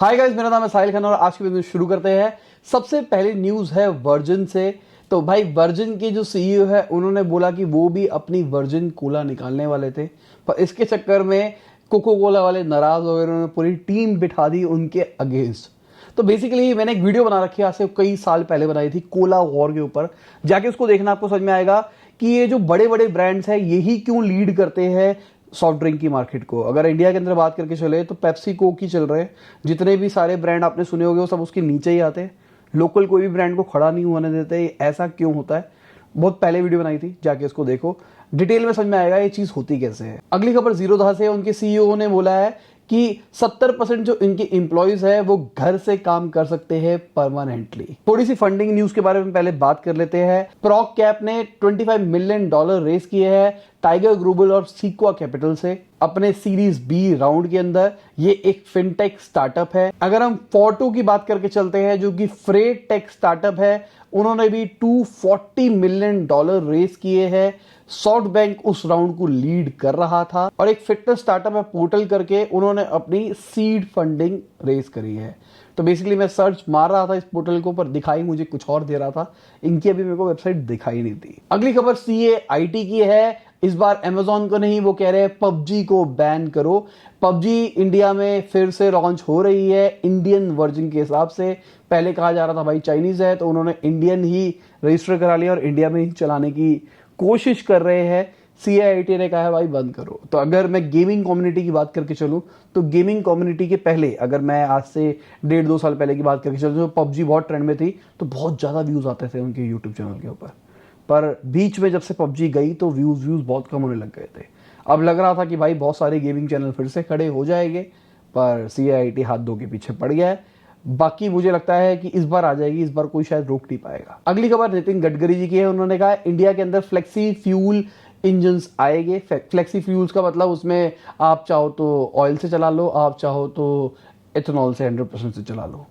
Hi guys, मेरा नाम है साहिल खान और आज की वीडियो शुरू करते हैं। सबसे पहली न्यूज है वर्जिन से। तो भाई वर्जिन के जो सीईओ है उन्होंने बोला कि वो भी अपनी वर्जिन कोला निकालने वाले थे, पर इसके चक्कर में कोको कोला वाले नाराज हो गए। उन्होंने पूरी टीम बिठा दी उनके अगेंस्ट। तो बेसिकली मैंने एक वीडियो बना रखी है, आज से कई साल पहले बनाई थी, कोला वॉर के ऊपर। जाके उसको देखना, आपको समझ में आएगा कि ये जो बड़े बड़े ब्रांड्स हैं यही क्यों लीड करते हैं सॉफ्ट ड्रिंक की मार्केट को। अगर इंडिया के अंदर बात करके चले तो पेप्सी कोक ही चल रहे हैं। जितने भी सारे ब्रांड आपने सुने होंगे वो सब उसके नीचे ही आते हैं। लोकल कोई भी ब्रांड को खड़ा नहीं होने देते। ऐसा क्यों होता है? बहुत पहले वीडियो बनाई थी, जाके इसको देखो, डिटेल में समझ में आएगा ये चीज होती कैसे है। अगली खबर जीरोधा से। उनके सीईओ ने बोला है कि 70% जो इनके एम्प्लॉइज है वो घर से काम कर सकते हैं परमानेंटली। थोड़ी सी फंडिंग न्यूज के बारे में पहले बात कर लेते हैं। प्रॉक कैप ने $25 मिलियन रेस किए हैं टाइगर ग्लोबल और सीक्वा कैपिटल से अपने सीरीज बी राउंड के अंदर। ये एक फिनटेक स्टार्टअप है। अगर हम फोर्टो की बात करके चलते हैं जो कि फ्रेट टेक स्टार्टअप है, उन्होंने भी $240 मिलियन रेस किए हैं। सॉफ्ट बैंक उस राउंड को लीड कर रहा था। और एक फिटनेस स्टार्टअप है पोर्टल करके, उन्होंने अपनी सीड फंडिंग रेस करी है। तो बेसिकली मैं सर्च मार रहा था इस पोर्टल को, पर दिखाई मुझे कुछ और दे रहा था। इनकी अभी मेरे को वेबसाइट दिखाई नहीं थी। अगली खबर CAIT की है। इस बार अमेजॉन को नहीं, वो कह रहे हैं पबजी को बैन करो। पबजी इंडिया में फिर से लॉन्च हो रही है इंडियन वर्जन के हिसाब से। पहले कहा जा रहा था भाई चाइनीज है, तो उन्होंने इंडियन ही रजिस्टर करा लिया और इंडिया में ही चलाने की कोशिश कर रहे हैं। CAIT ने कहा है भाई बंद करो। तो अगर मैं गेमिंग कम्युनिटी की बात करके चलूं तो गेमिंग कम्युनिटी के पहले, अगर मैं आज से 1.5-2 साल पहले की बात करके चलूं तो पबजी बहुत ट्रेंड में थी, तो बहुत ज़्यादा व्यूज़ आते थे उनके यूट्यूब चैनल के ऊपर। पर बीच में जब से पबजी गई तो व्यूज़ बहुत कम होने लग गए थे। अब लग रहा था कि भाई बहुत सारे गेमिंग चैनल फिर से खड़े हो जाएंगे, पर CAIT हाथ धो के पीछे पड़ गया है। बाकी मुझे लगता है कि इस बार आ जाएगी, इस बार कोई शायद रोक नहीं पाएगा। अगली खबर नितिन गडकरी जी की है। उन्होंने कहा इंडिया के अंदर फ्लेक्सी फ्यूल इंजन आएंगे। फ्लेक्सी फ्यूल्स का मतलब उसमें आप चाहो तो ऑयल से चला लो, आप चाहो तो एथेनॉल से 100% से चला लो।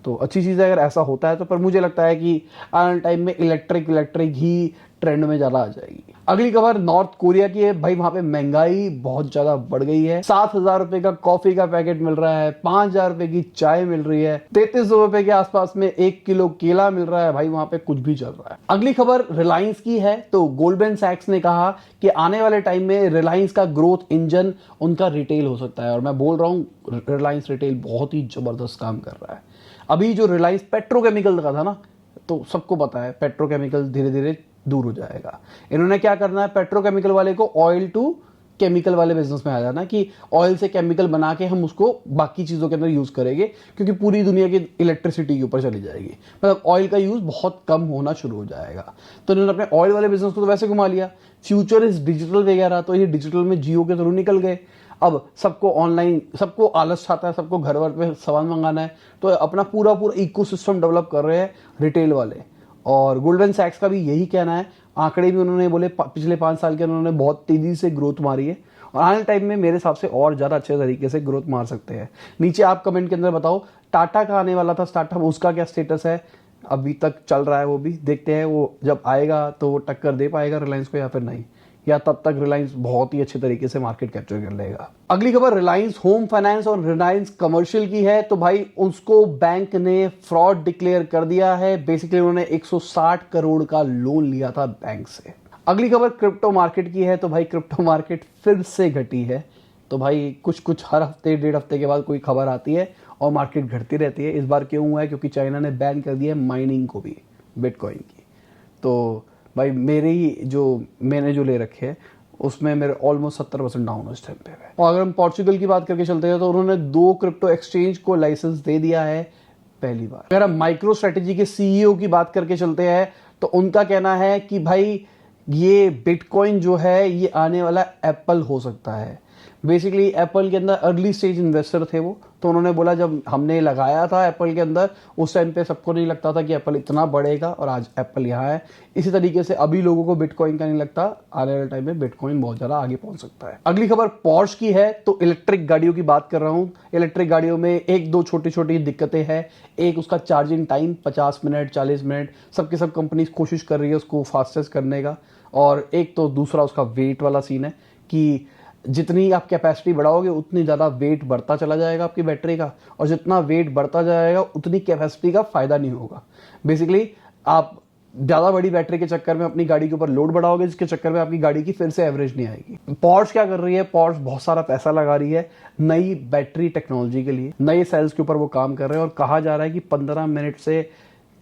तो अच्छी चीज़ है अगर ऐसा होता है तो। पर मुझे लगता है कि आने वाले टाइम में इलेक्ट्रिक ही ट्रेंड में ज़्यादा आ जाएगी। अगली खबर नॉर्थ कोरिया की है। भाई वहां पे महंगाई बहुत ज़्यादा बढ़ गई है। 7,000 रुपए का कॉफी का पैकेट मिल रहा है, 5,000 रुपए की चाय मिल रही है, 3300 रुपए के आसपास में 1 किलो केला मिल रहा है। भाई वहां पे कुछ भी चल रहा है। अगली खबर रिलायंस की है। तो गोल्डमैन सैक्स ने कहा कि आने वाले टाइम में रिलायंस का ग्रोथ इंजन उनका रिटेल हो सकता है। और मैं बोल रहा हूँ रिलायंस रिटेल बहुत ही जबरदस्त काम कर रहा है। अभी जो रिलायंस पेट्रोकेमिकल का था ना, तो सबको पता है पेट्रोकेमिकल धीरे धीरे दूर हो जाएगा। इन्होंने क्या करना है, पेट्रोकेमिकल वाले को ऑयल टू केमिकल वाले बिजनेस में आ जाना कि ऑयल से केमिकल बना के हम उसको बाकी चीज़ों के अंदर यूज़ करेंगे, क्योंकि पूरी दुनिया की इलेक्ट्रिसिटी के ऊपर चली जाएगी। मतलब ऑयल का यूज़ बहुत कम होना शुरू हो जाएगा। तो इन्होंने अपने ऑयल वाले बिजनेस को तो वैसे घुमा लिया। फ्यूचर इज डिजिटल वगैरह, तो ये डिजिटल में जियो के थ्रू निकल गए। अब सबको ऑनलाइन, सबको आलस छाता है, सबको घर वर पे सामान मंगाना है, तो अपना पूरा इकोसिस्टम डेवलप कर रहे हैं रिटेल वाले। और गोल्डमैन सैक्स का भी यही कहना है। आंकड़े भी उन्होंने बोले पिछले 5 साल के उन्होंने बहुत तेजी से ग्रोथ मारी है और आने टाइम में मेरे हिसाब से और ज़्यादा अच्छे तरीके से ग्रोथ मार सकते हैं। नीचे आप कमेंट के अंदर बताओ टाटा का आने वाला था स्टार्टअप, उसका क्या स्टेटस है? अभी तक चल रहा है वो भी, देखते हैं वो जब आएगा तो वो टक्कर दे पाएगा रिलायंस को या फिर नहीं, या तब तक रिलायंस बहुत ही अच्छे तरीके से मार्केट कैप्चर कर लेगा। अगली खबर रिलायंस होम फाइनेंस और रिलायंस कमर्शियल की है। तो भाई उसको बैंक ने फ्रॉड डिक्लेयर कर दिया है। बेसिकली उन्होंने 160 करोड़ का लोन लिया था बैंक से। अगली खबर क्रिप्टो मार्केट की है। तो भाई क्रिप्टो मार्केट फिर से घटी है। तो भाई कुछ हर हफ्ते 1.5 हफ्ते के बाद कोई खबर आती है और मार्केट घटती रहती है। इस बार क्यों हुआ है? क्योंकि चाइना ने बैन कर दिया है माइनिंग को भी, बिटकॉइन की। तो भाई मैंने जो ले रखे हैं उसमें मेरे ऑलमोस्ट 70% डाउन उस टाइम पे है। और अगर हम पोर्चुगल की बात करके चलते हैं तो उन्होंने 2 क्रिप्टो एक्सचेंज को लाइसेंस दे दिया है पहली बार। अगर हम माइक्रो स्ट्रेटेजी के सीईओ की बात करके चलते हैं तो उनका कहना है कि भाई ये बिटकॉइन जो है ये आने वाला एप्पल हो सकता है। बेसिकली एप्पल के अंदर अर्ली स्टेज इन्वेस्टर थे वो, तो उन्होंने बोला जब हमने लगाया था एप्पल के अंदर उस टाइम पे सबको नहीं लगता था कि एप्पल इतना बढ़ेगा और आज एप्पल यहाँ है। इसी तरीके से अभी लोगों को बिटकॉइन का नहीं लगता, आने वाले टाइम में बिटकॉइन बहुत ज़्यादा आगे पहुंच सकता है। अगली खबर पोर्श की है। तो इलेक्ट्रिक गाड़ियों की बात कर रहा हूँ। इलेक्ट्रिक गाड़ियों में 1-2 छोटी छोटी दिक्कतें हैं। एक उसका चार्जिंग टाइम 50 मिनट 40 मिनट, सबके सब कंपनी कोशिश कर रही है उसको फास्टेस्ट करने का। और एक तो दूसरा उसका वेट वाला सीन है कि जितनी आप कैपेसिटी बढ़ाओगे उतनी ज़्यादा वेट बढ़ता चला जाएगा आपकी बैटरी का, और जितना वेट बढ़ता जाएगा उतनी कैपेसिटी का फ़ायदा नहीं होगा। बेसिकली आप ज़्यादा बड़ी बैटरी के चक्कर में अपनी गाड़ी के ऊपर लोड बढ़ाओगे, जिसके चक्कर में आपकी गाड़ी की फिर से एवरेज नहीं आएगी। पोर्श क्या कर रही है, पोर्श बहुत सारा पैसा लगा रही है नई बैटरी टेक्नोलॉजी के लिए, नए सेल्स के ऊपर वो काम कर रहे हैं, और कहा जा रहा है कि 15 मिनट से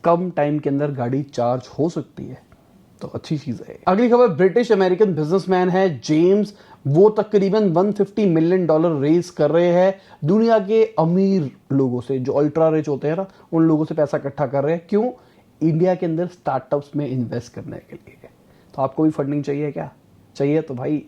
कम टाइम के अंदर गाड़ी चार्ज हो सकती है, तो अच्छी चीज है। अगली खबर, ब्रिटिश अमेरिकन बिजनेसमैन है जेम्स, वो तकरीबन $150 मिलियन रेज कर रहे हैं दुनिया के अमीर लोगों से, जो अल्ट्रा रिच होते हैं ना, उन लोगों से पैसा इकट्ठा कर रहे हैं। क्यों? इंडिया के अंदर स्टार्टअप्स में इन्वेस्ट करने के लिए। तो आपको भी फंडिंग चाहिए क्या? चाहिए तो भाई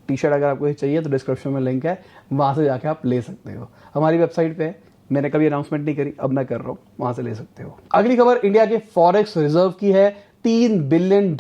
टी शर्ट अगर आपको चाहिए तो डिस्क्रिप्शन में लिंक है, वहां से जाके आप ले सकते हो। हमारी वेबसाइट पे मैंने कभी अनाउंसमेंट नहीं करी, अब मैं कर रहा हूँ, वहां से ले सकते हो। अगली खबर इंडिया के फॉरेक्स रिजर्व की है, $3 बिलियन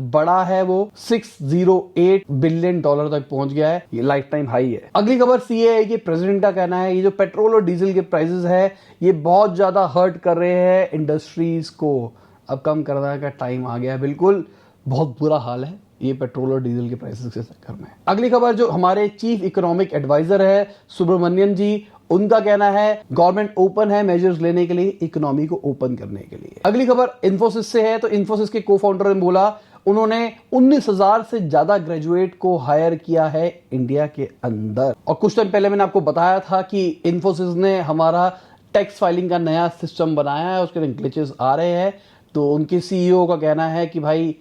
बड़ा है, वो $608 बिलियन तक पहुंच गया है, ये लाइफ टाइम हाई है। अगली खबर सीएए के प्रेसिडेंट का कहना है ये जो पेट्रोल और डीजल के प्राइसेस है ये बहुत ज्यादा हर्ट कर रहे हैं इंडस्ट्रीज को, अब कम करने का टाइम आ गया है। बिल्कुल बहुत बुरा हाल है ये पेट्रोल और डीजल के प्राइसेस के चक्कर में। अगली खबर, जो हमारे चीफ इकोनॉमिक एडवाइजर है सुब्रमण्यन जी, उनका कहना है गवर्नमेंट ओपन है मेजर्स लेने के लिए, इकोनॉमी को ओपन करने के लिए। अगली खबर इन्फोसिस से है, तो इन्फोसिस के को फाउंडर ने बोला उन्होंने 19,000 से ज्यादा ग्रेजुएट को हायर किया है इंडिया के अंदर। और कुछ टाइम पहले मैंने आपको बताया था कि इन्फोसिस ने हमारा टैक्स फाइलिंग का नया सिस्टम बनाया है, उसके ग्लिचेस आ रहे हैं, तो उनके सीईओ का कहना है कि भाई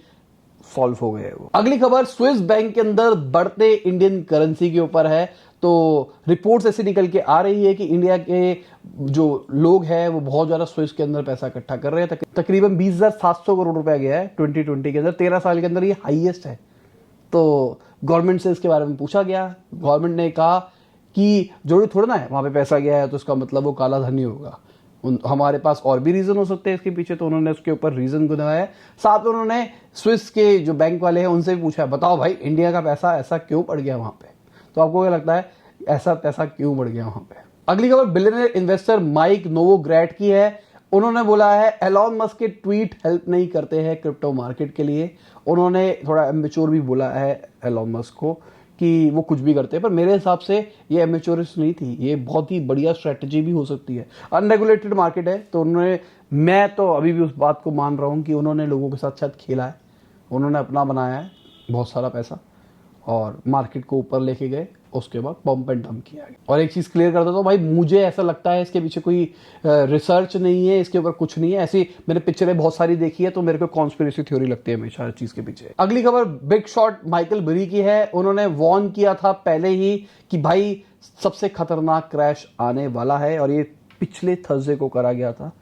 सॉल्व हो गए वो। अगली खबर स्विस बैंक के अंदर बढ़ते इंडियन करेंसी के ऊपर है, तो रिपोर्ट्स ऐसे निकल के आ रही है कि इंडिया के जो लोग हैं वो बहुत ज्यादा स्विस के अंदर पैसा इकट्ठा कर रहे हैं। तकरीबन 20,700 करोड़ रुपया गया है 2020 के अंदर, 13 साल के अंदर ये हाईएस्ट है। तो गवर्नमेंट से इसके बारे में पूछा गया, गवर्नमेंट ने कहा कि जरूरी थोड़ा ना है वहां पे पैसा गया है तो इसका मतलब वो काला धन ही होगा, हमारे पास और भी रीजन हो सकते हैं इसके पीछे, तो उन्होंने उसके ऊपर रीजन गिनाया है। साथ में उन्होंने स्विस के जो बैंक वाले हैं उनसे भी पूछा, बताओ भाई इंडिया का पैसा ऐसा क्यों बढ़ गया वहां पे, तो आपको क्या लगता है ऐसा पैसा क्यों बढ़ गया वहां पे? अगली खबर बिलियनर इन्वेस्टर माइक नोवोग्रैट की है, उन्होंने बोला है एलॉन मस्क के ट्वीट हेल्प नहीं करते हैं क्रिप्टो मार्केट के लिए। उन्होंने थोड़ा एमेच्योर भी बोला है एलॉन मस्क को कि वो कुछ भी करते हैं, पर मेरे हिसाब से ये एमेच्योरिस नहीं थी, ये बहुत ही बढ़िया स्ट्रेटजी भी हो सकती है। अनरेगुलेटेड मार्केट है, तो उन्होंने, मैं तो अभी भी उस बात को मान रहा हूँ कि उन्होंने लोगों के साथ साथ खेला है, उन्होंने अपना बनाया है बहुत सारा पैसा और मार्केट को ऊपर लेके गए, उसके बाद पंप एंड डंप किया गया। और एक चीज क्लियर कर देता हूँ भाई, मुझे ऐसा लगता है इसके पीछे कोई रिसर्च नहीं है, इसके ऊपर कुछ नहीं है, ऐसी मैंने पिक्चरें बहुत सारी देखी है, तो मेरे को कॉन्स्पिरेसी थ्योरी लगती है हमेशा हर चीज के पीछे। अगली खबर बिग शॉट माइकल बरी की है, उन्होंने वार्न किया था पहले ही कि भाई सबसे खतरनाक क्रैश आने वाला है, और ये पिछले थर्सडे को करा गया था,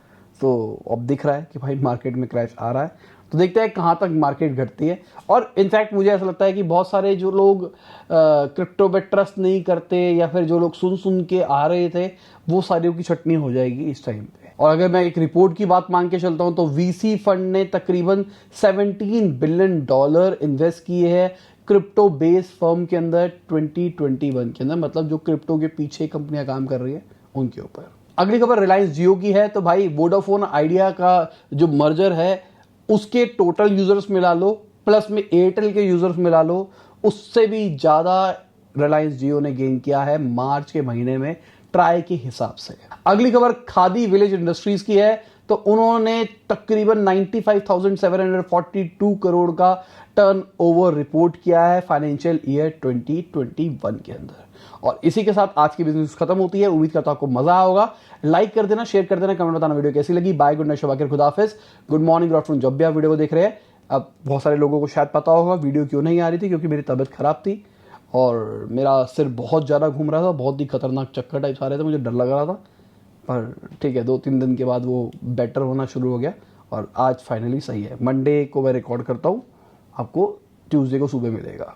तो अब दिख रहा है कि भाई मार्केट में क्रैश आ रहा है, तो देखते हैं कहाँ तक मार्केट घटती है। और इनफैक्ट मुझे ऐसा लगता है कि बहुत सारे जो लोग क्रिप्टो पे ट्रस्ट नहीं करते या फिर जो लोग सुन के आ रहे थे, वो सारियों की छटनी हो जाएगी इस टाइम पे। और अगर मैं एक रिपोर्ट की बात मान के चलता हूं तो वीसी फंड ने तकरीबन $17 बिलियन इन्वेस्ट किए हैं क्रिप्टो बेस्ड फर्म के अंदर 2021 के अंदर, मतलब जो क्रिप्टो के पीछे कंपनियां काम कर रही है उनके ऊपर। अगली खबर रिलायंस जियो की है, तो भाई वोडाफोन आइडिया का जो मर्जर है उसके टोटल यूजर्स मिला लो प्लस में एयरटेल के यूजर्स मिला लो, उससे भी ज्यादा रिलायंस जियो ने गेन किया है मार्च के महीने में ट्राई के हिसाब से। अगली खबर खादी विलेज इंडस्ट्रीज की है, तो उन्होंने तकरीबन 95,742 करोड़ का टर्नओवर रिपोर्ट किया है फाइनेंशियल ईयर 2021 के अंदर। और इसी के साथ आज की बिजनेस खत्म होती है। उम्मीद करता हूं आपको मजा होगा। लाइक कर देना, शेयर कर देना, कमेंट बताना वीडियो कैसी लगी। बाय, गुड नाइट, शब खुदा हाफिज, गुड मॉर्निंग, गुड आफ्टरनून, जब भी आप वीडियो को देख रहे हैं। अब बहुत सारे लोगों को शायद पता होगा वीडियो क्यों नहीं आ रही थी, क्योंकि मेरी तबीयत खराब थी और मेरा सिर बहुत ज़्यादा घूम रहा था, बहुत ही खतरनाक चक्कर टाइप आ रहे थे, मुझे डर लग रहा था। पर ठीक है, 2-3 दिन के बाद वो बेटर होना शुरू हो गया और आज फाइनली सही है। मंडे को मैं रिकॉर्ड करता हूँ, आपको ट्यूसडे को सुबह मिलेगा।